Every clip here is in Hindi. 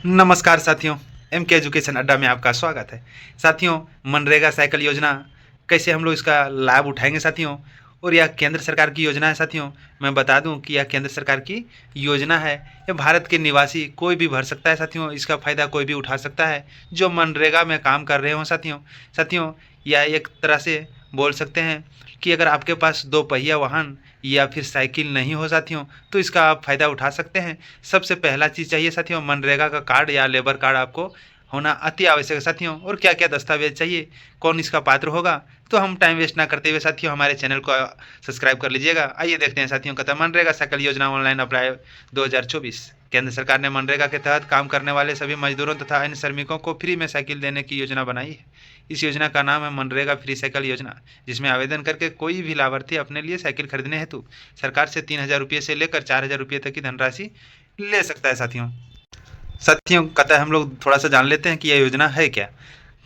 नमस्कार साथियों, एम के एजुकेशन अड्डा में आपका स्वागत है। साथियों, मनरेगा साइकिल योजना कैसे हम लोग इसका लाभ उठाएंगे साथियों, और यह केंद्र सरकार की योजना है साथियों। मैं बता दूं कि यह केंद्र सरकार की योजना है। यह भारत के निवासी कोई भी भर सकता है साथियों, इसका फ़ायदा कोई भी उठा सकता है जो मनरेगा में काम कर रहे हों साथियों। साथियों, यह एक तरह से बोल सकते हैं कि अगर आपके पास दो पहिया वाहन या फिर साइकिल नहीं हो साथियों, तो इसका आप फ़ायदा उठा सकते हैं। सबसे पहला चीज़ चाहिए साथियों, मनरेगा का कार्ड या लेबर कार्ड आपको होना अति आवश्यक है साथियों। और क्या क्या दस्तावेज चाहिए, कौन इसका पात्र होगा, तो हम टाइम वेस्ट ना करते हुए साथियों हमारे चैनल को सब्सक्राइब कर लीजिएगा। आइए देखते हैं साथियों, कहता मनरेगा साइकिल योजना ऑनलाइन अप्लाई 2024। केंद्र सरकार ने मनरेगा के तहत काम करने वाले सभी मजदूरों तथा अन्य श्रमिकों को फ्री में साइकिल देने की योजना बनाई है। इस योजना का नाम है मनरेगा फ्री साइकिल योजना, जिसमें आवेदन करके कोई भी लाभार्थी अपने लिए साइकिल खरीदने हेतु सरकार से 3,000 रुपये से लेकर 4,000 रुपये तक की धनराशि ले सकता है साथियों। साथियों, कहता है हम लोग थोड़ा सा जान लेते हैं कि यह योजना है क्या।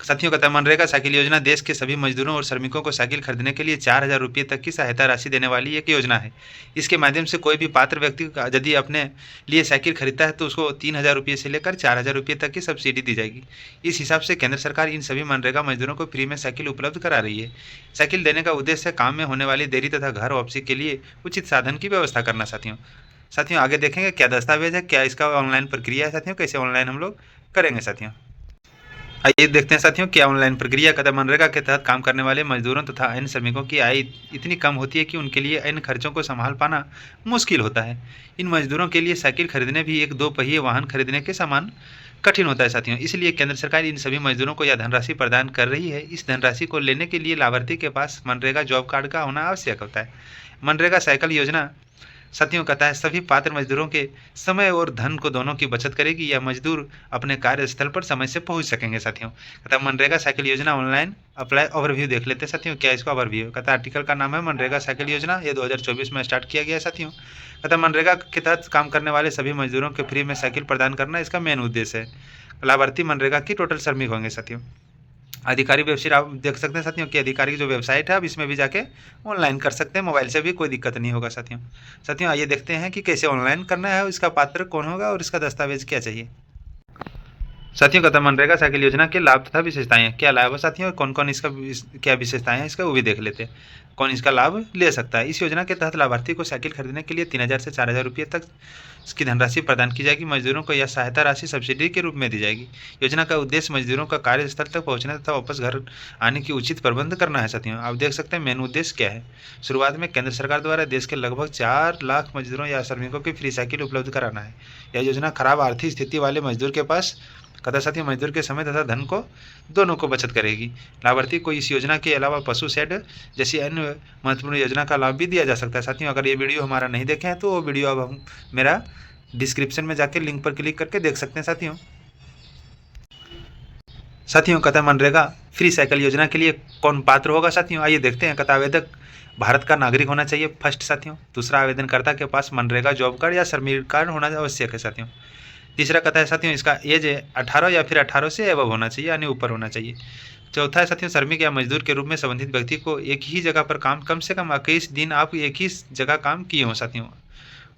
साथियों, कहता है मनरेगा साइकिल योजना देश के सभी मजदूरों और श्रमिकों को साइकिल खरीदने के लिए 4,000 रुपये तक की सहायता राशि देने वाली एक योजना है। इसके माध्यम से कोई भी पात्र व्यक्ति यदि अपने लिए साइकिल खरीदता है तो उसको 3,000 रुपये से लेकर 4,000 रुपये तक की सब्सिडी दी जाएगी। इस हिसाब से केंद्र सरकार इन सभी मनरेगा मजदूरों को फ्री में साइकिल उपलब्ध करा रही है। साइकिल देने का उद्देश्य काम में होने वाली देरी तथा घर वापसी के लिए उचित साधन की व्यवस्था करना साथियों। साथियों, आगे देखेंगे क्या दस्तावेज है, क्या इसका ऑनलाइन प्रक्रिया है साथियों, कैसे ऑनलाइन हम लोग करेंगे साथियों। आइए देखते हैं साथियों क्या ऑनलाइन प्रक्रिया। कदम मनरेगा के तहत काम करने वाले मजदूरों तथा अन्य श्रमिकों की आय इतनी कम होती है कि उनके लिए अन्य खर्चों को संभाल पाना मुश्किल होता है। इन मजदूरों के लिए साइकिल खरीदने भी एक दो पहिए वाहन खरीदने के समान कठिन होता है साथियों। इसलिए केंद्र सरकार इन सभी मजदूरों को यह धनराशि प्रदान कर रही है। इस धनराशि को लेने के लिए लाभार्थी के पास मनरेगा जॉब कार्ड का होना आवश्यक होता है। मनरेगा साइकिल योजना साथियों, कहता है सभी पात्र मजदूरों के समय और धन को दोनों की बचत करेगी। यह मजदूर अपने कार्यस्थल पर समय से पहुंच सकेंगे साथियों। कहता है मनरेगा साइकिल योजना ऑनलाइन अप्लाई ओवरव्यू देख लेते हैं साथियों, क्या इसका ओवरव्यू। कहता है आर्टिकल का नाम है मनरेगा साइकिल योजना, ये 2024 में स्टार्ट किया गया है साथियों। कहता है मनरेगा के तहत काम करने वाले सभी मजदूरों के फ्री में साइकिल प्रदान करना इसका मेन उद्देश्य है। लाभार्थी मनरेगा की टोटल श्रमिक होंगे साथियों। आधिकारिक वेबसाइट आप देख सकते हैं साथियों कि आधिकारिक जो वेबसाइट है आप इसमें भी जाके ऑनलाइन कर सकते हैं, मोबाइल से भी कोई दिक्कत नहीं होगा साथियों। साथियों, आइए देखते हैं कि कैसे ऑनलाइन करना है, इसका पात्र कौन होगा और इसका दस्तावेज क्या चाहिए। साथियों, कहता मनरेगा साइकिल योजना के लाभ तथा विशेषताएं हैं। क्या लाभ है साथियों, कौन कौन इसका क्या विशेषताएं हैं इसका वो भी देख लेते हैं, कौन इसका लाभ ले सकता है। इस योजना के तहत लाभार्थी को साइकिल खरीदने के लिए 3,000 से 4,000 रुपये तक इसकी धनराशि प्रदान की जाएगी। मजदूरों को यह सहायता राशि सब्सिडी के रूप में दी जाएगी। योजना का उद्देश्य मजदूरों का कार्यस्थल तक पहुंचने तथा वापस घर आने की उचित प्रबंध करना है साथियों। आप देख सकते हैं मेन उद्देश्य क्या है। शुरुआत में केंद्र सरकार द्वारा देश के लगभग 4 लाख मजदूरों या श्रमिकों की फ्री साइकिल उपलब्ध कराना है। यह योजना खराब आर्थिक स्थिति वाले मजदूर के पास कथा साथियों मजदूर के समय तथा धन को दोनों को बचत करेगी। लाभार्थी को इस योजना के अलावा पशु शेड जैसी अन्य महत्वपूर्ण योजना का लाभ भी दिया जा सकता है साथियों। अगर ये वीडियो हमारा नहीं देखे हैं तो वो वीडियो अब हम मेरा डिस्क्रिप्शन में जाकर लिंक पर क्लिक करके देख सकते हैं साथियों। साथियों, कथा मनरेगा फ्री साइकिल योजना के लिए कौन पात्र होगा साथियों, आइए देखते हैं। कथा आवेदक भारत का नागरिक होना चाहिए फर्स्ट साथियों। दूसरा, आवेदनकर्ता के पास मनरेगा जॉब कार्ड या श्रमिक कार्ड होना आवश्यक है साथियों। तीसरा कहता है साथियों इसका एज 18 या फिर 18 से एबव होना चाहिए, यानी ऊपर होना चाहिए। चौथा है साथियों श्रमिक या मजदूर के रूप में संबंधित व्यक्ति को एक ही जगह पर काम कम से कम 21 दिन आप एक ही जगह काम किए हों साथियों,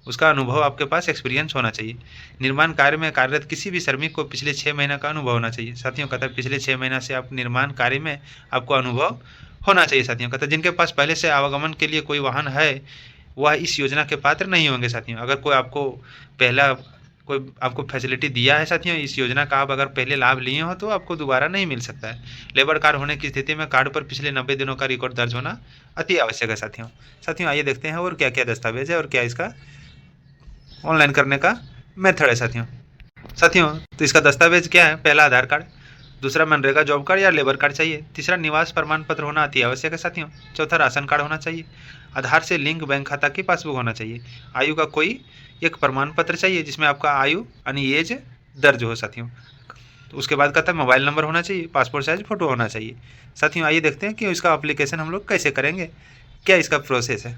उसका अनुभव आपके पास एक्सपीरियंस होना चाहिए। निर्माण कार्य में कार्यरत किसी भी श्रमिक को पिछले 6 महीना का अनुभव होना चाहिए साथियों। कहता है पिछले 6 महीना से आप निर्माण कार्य में आपको अनुभव होना चाहिए साथियों। कहता है जिनके पास पहले से आवागमन के लिए कोई वाहन है वह इस योजना के पात्र नहीं होंगे साथियों। अगर कोई आपको फैसिलिटी दिया है साथियों इस योजना का, आप अगर पहले लाभ लिए हो तो आपको दोबारा नहीं मिल सकता है। लेबर कार्ड होने की स्थिति में कार्ड पर पिछले 90 दिनों का रिकॉर्ड दर्ज होना अति आवश्यक है साथियों। साथियों, आइए देखते हैं और क्या क्या दस्तावेज है और क्या इसका ऑनलाइन करने का मेथड है साथियों। साथियों, तो इसका दस्तावेज क्या है। पहला, आधार कार्ड। दूसरा, मनरेगा जॉब कार्ड या लेबर कार्ड चाहिए। तीसरा, निवास प्रमाण पत्र होना अति आवश्यक है साथियों। चौथा, राशन कार्ड होना चाहिए। आधार से लिंक बैंक खाता की पासबुक होना चाहिए। आयु का कोई एक प्रमाण पत्र चाहिए जिसमें आपका आयु यानी एज दर्ज हो साथियों। तो उसके बाद कहता है मोबाइल नंबर होना चाहिए, पासपोर्ट साइज फोटो होना चाहिए। साथियों, आइए देखते हैं कि इसका एप्लीकेशन हम लोग कैसे करेंगे, क्या इसका प्रोसेस है।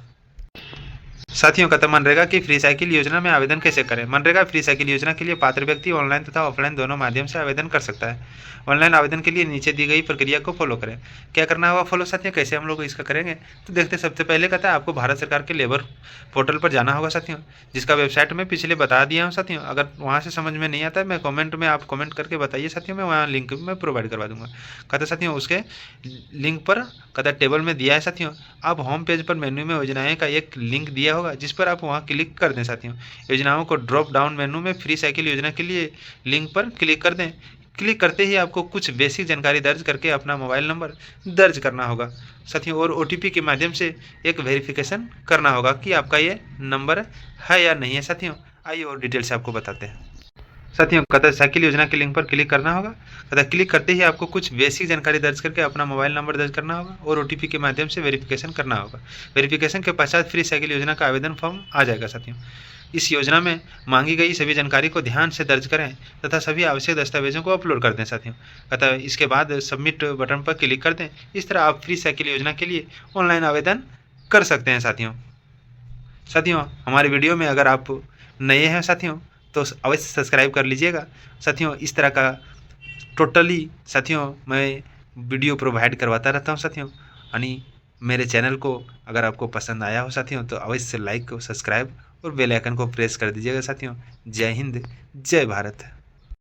साथियों कहता मनरेगा की फ्री साइकिल योजना में आवेदन कैसे करें। मनरेगा फ्री साइकिल योजना के लिए पात्र व्यक्ति ऑनलाइन तथा ऑफलाइन दोनों माध्यम से आवेदन कर सकता है। ऑनलाइन आवेदन के लिए नीचे दी गई प्रक्रिया को फॉलो करें। क्या करना होगा फॉलो साथियों, कैसे हम लोग इसका करेंगे तो देखते हैं। सबसे पहले कहता है आपको भारत सरकार के लेबर पोर्टल पर जाना होगा साथियों, जिसका वेबसाइट में पिछले बता दिया हूँ साथियों। अगर वहाँ से समझ में नहीं आता है मैं कमेंट में आप कमेंट करके बताइए साथियों, मैं वहाँ लिंक मैं प्रोवाइड करवा दूंगा। कहता साथियों उसके लिंक पर कहता टेबल में दिया है साथियों। आप होम पेज पर मेन्यू में योजनाएं का एक लिंक दिया होगा जिस पर आप वहां क्लिक कर दें साथियों। योजनाओं को ड्रॉप डाउन मेन्यू में फ्री साइकिल योजना के लिए लिंक पर क्लिक कर दें। क्लिक करते ही आपको कुछ बेसिक जानकारी दर्ज करके अपना मोबाइल नंबर दर्ज करना होगा साथियों, और OTP के माध्यम से एक वेरिफिकेशन करना होगा कि आपका ये नंबर है या नहीं है साथियों। आइए और डिटेल से आपको बताते हैं साथियों। कहता साइकिल योजना के लिंक पर क्लिक करना होगा। कहता क्लिक करते ही आपको कुछ बेसिक जानकारी दर्ज करके अपना मोबाइल नंबर दर्ज करना होगा और OTP के माध्यम से वेरिफिकेशन करना होगा। वेरिफिकेशन के पश्चात फ्री साइकिल योजना का आवेदन फॉर्म आ जाएगा साथियों। इस योजना में मांगी गई सभी जानकारी को ध्यान से दर्ज करें तथा सभी आवश्यक दस्तावेजों को अपलोड कर दें साथियों। अतः इसके बाद सबमिट बटन पर क्लिक कर दें। इस तरह आप फ्री साइकिल योजना के लिए ऑनलाइन आवेदन कर सकते हैं साथियों। साथियों हमारे वीडियो में अगर आप नए हैं साथियों तो अवश्य सब्सक्राइब कर लीजिएगा साथियों। इस तरह का टोटली साथियों मैं वीडियो प्रोवाइड करवाता रहता हूँ साथियों। यानी मेरे चैनल को अगर आपको पसंद आया हो साथियों तो अवश्य लाइक सब्सक्राइब और बेल आइकन को प्रेस कर दीजिएगा साथियों। जय हिंद, जय भारत।